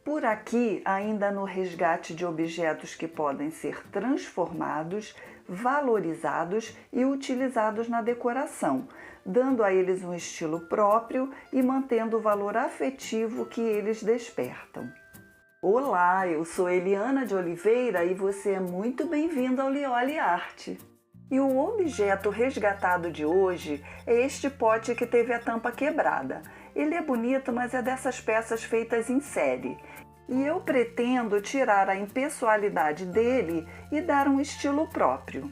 Por aqui, ainda no resgate de objetos que podem ser transformados, valorizados e utilizados na decoração, dando a eles um estilo próprio e mantendo o valor afetivo que eles despertam. Olá, eu sou Eliana de Oliveira e você é muito bem-vindo ao Lioli Arte. E o objeto resgatado de hoje é este pote que teve a tampa quebrada. Ele é bonito, mas é dessas peças feitas em série. E eu pretendo tirar a impessoalidade dele e dar um estilo próprio.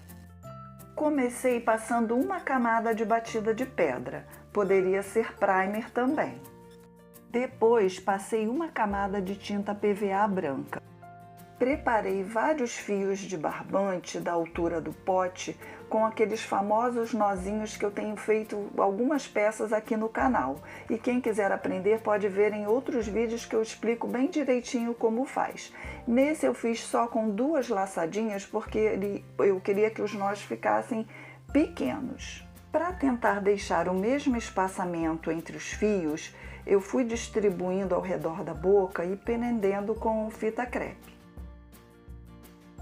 Comecei passando uma camada de batida de pedra, poderia ser primer também. Depois passei uma camada de tinta PVA branca. Preparei vários fios de barbante da altura do pote com aqueles famosos nozinhos que eu tenho feito algumas peças aqui no canal. E quem quiser aprender pode ver em outros vídeos que eu explico bem direitinho como faz. Nesse eu fiz só com 2 laçadinhas porque eu queria que os nós ficassem pequenos. Para tentar deixar o mesmo espaçamento entre os fios, eu fui distribuindo ao redor da boca e prendendo com fita crepe.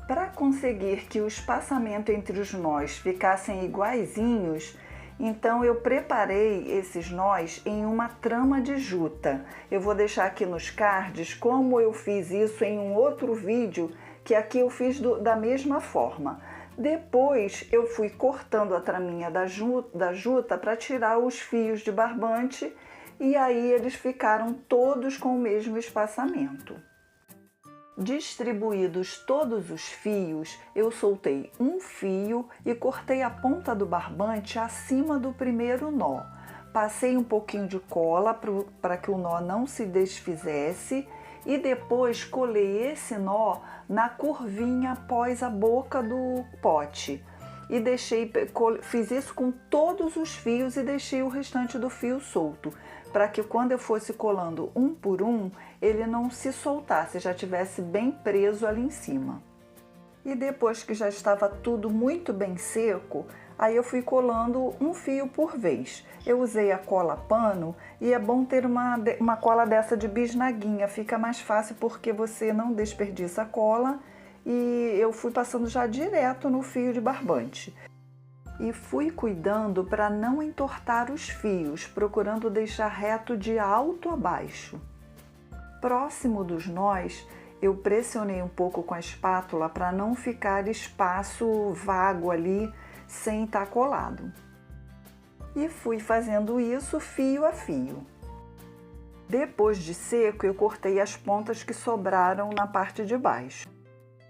Para conseguir que o espaçamento entre os nós ficassem iguaizinhos, então eu preparei esses nós em uma trama de juta. Eu vou deixar aqui nos cards como eu fiz isso em um outro vídeo, que aqui eu fiz da mesma forma. Depois eu fui cortando a traminha da juta para tirar os fios de barbante e aí eles ficaram todos com o mesmo espaçamento. Distribuídos todos os fios, eu soltei um fio e cortei a ponta do barbante acima do primeiro nó. Passei um pouquinho de cola para que o nó não se desfizesse e depois colei esse nó na curvinha após a boca do pote. E fiz isso com todos os fios e deixei o restante do fio solto, para que quando eu fosse colando um por um, ele não se soltasse, já tivesse bem preso ali em cima. E depois que já estava tudo muito bem seco, aí eu fui colando um fio por vez. Eu usei a cola pano e é bom ter uma cola dessa de bisnaguinha, fica mais fácil porque você não desperdiça a cola. E eu fui passando já direto no fio de barbante. E fui cuidando para não entortar os fios, procurando deixar reto de alto a baixo. Próximo dos nós, eu pressionei um pouco com a espátula para não ficar espaço vago ali sem estar colado. E fui fazendo isso fio a fio. Depois de seco, eu cortei as pontas que sobraram na parte de baixo.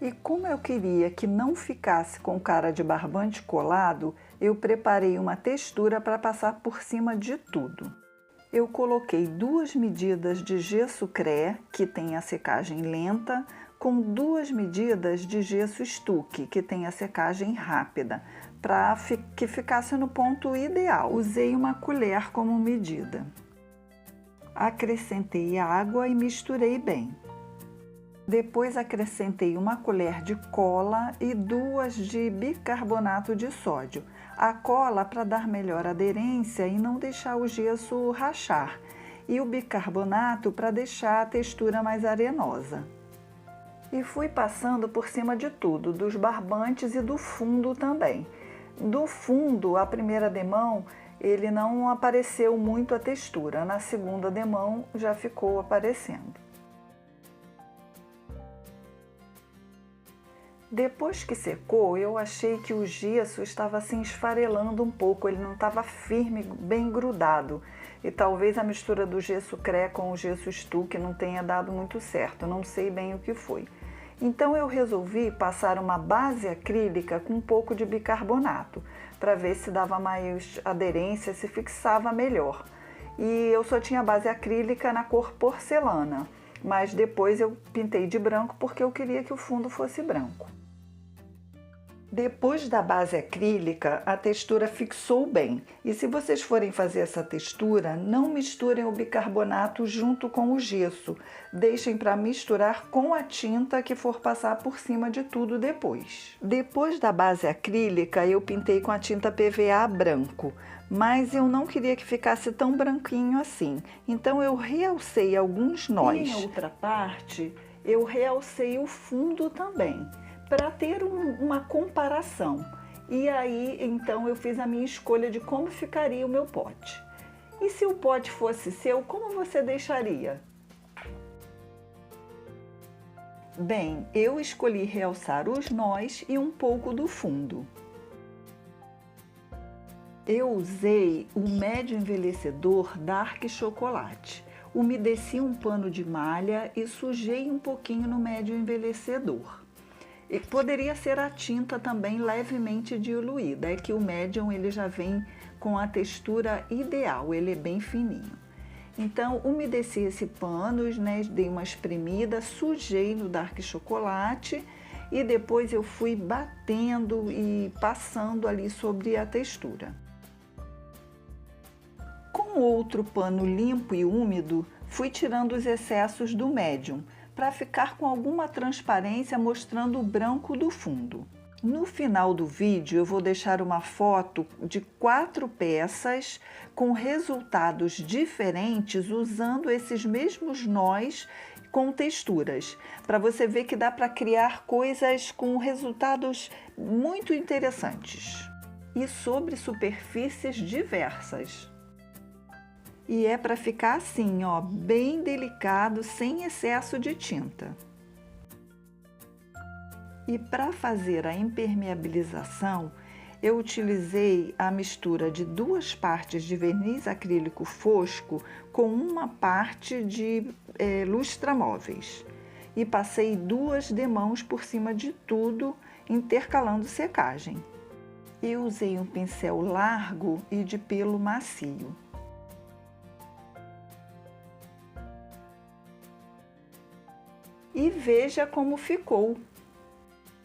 E como eu queria que não ficasse com cara de barbante colado, eu preparei uma textura para passar por cima de tudo. Eu coloquei 2 medidas de gesso cré, que tem a secagem lenta, com 2 medidas de gesso estuque, que tem a secagem rápida, para que ficasse no ponto ideal. Usei uma colher como medida. Acrescentei água e misturei bem. Depois acrescentei uma colher de cola e 2 de bicarbonato de sódio. A cola para dar melhor aderência e não deixar o gesso rachar. E o bicarbonato para deixar a textura mais arenosa. E fui passando por cima de tudo, dos barbantes e do fundo também. Do fundo, a primeira demão, ele não apareceu muito a textura. Na segunda demão já ficou aparecendo. Depois que secou, eu achei que o gesso estava assim esfarelando um pouco, ele não estava firme, bem grudado. E talvez a mistura do gesso cré com o gesso estuque não tenha dado muito certo, não sei bem o que foi. Então eu resolvi passar uma base acrílica com um pouco de bicarbonato, para ver se dava mais aderência, se fixava melhor. E eu só tinha base acrílica na cor porcelana, mas depois eu pintei de branco porque eu queria que o fundo fosse branco. Depois da base acrílica, a textura fixou bem. E se vocês forem fazer essa textura, não misturem o bicarbonato junto com o gesso. Deixem para misturar com a tinta que for passar por cima de tudo depois. Depois da base acrílica, eu pintei com a tinta PVA branco. Mas eu não queria que ficasse tão branquinho assim. Então eu realcei alguns nós. E em outra parte, eu realcei o fundo também, para ter uma comparação. E aí, então, eu fiz a minha escolha de como ficaria o meu pote. E se o pote fosse seu, como você deixaria? Bem, eu escolhi realçar os nós e um pouco do fundo. Eu usei o médio envelhecedor Dark Chocolate. Umedeci um pano de malha e sujei um pouquinho no médio envelhecedor. E poderia ser a tinta também levemente diluída, é que o médium ele já vem com a textura ideal, ele é bem fininho. Então, umedeci esse pano, né, dei uma espremida, sujei no Dark Chocolate e depois eu fui batendo e passando ali sobre a textura. Com outro pano limpo e úmido, fui tirando os excessos do médium, para ficar com alguma transparência mostrando o branco do fundo. No final do vídeo eu vou deixar uma foto de 4 peças com resultados diferentes usando esses mesmos nós com texturas, para você ver que dá para criar coisas com resultados muito interessantes e sobre superfícies diversas. E é para ficar assim, ó, bem delicado, sem excesso de tinta. E para fazer a impermeabilização, eu utilizei a mistura de 2 partes de verniz acrílico fosco com uma parte de lustramóveis. E passei 2 demãos por cima de tudo, intercalando secagem. Eu usei um pincel largo e de pelo macio. E veja como ficou.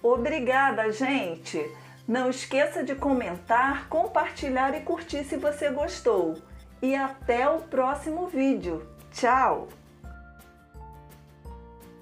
Obrigada, gente! Não esqueça de comentar, compartilhar e curtir se você gostou. E até o próximo vídeo. Tchau!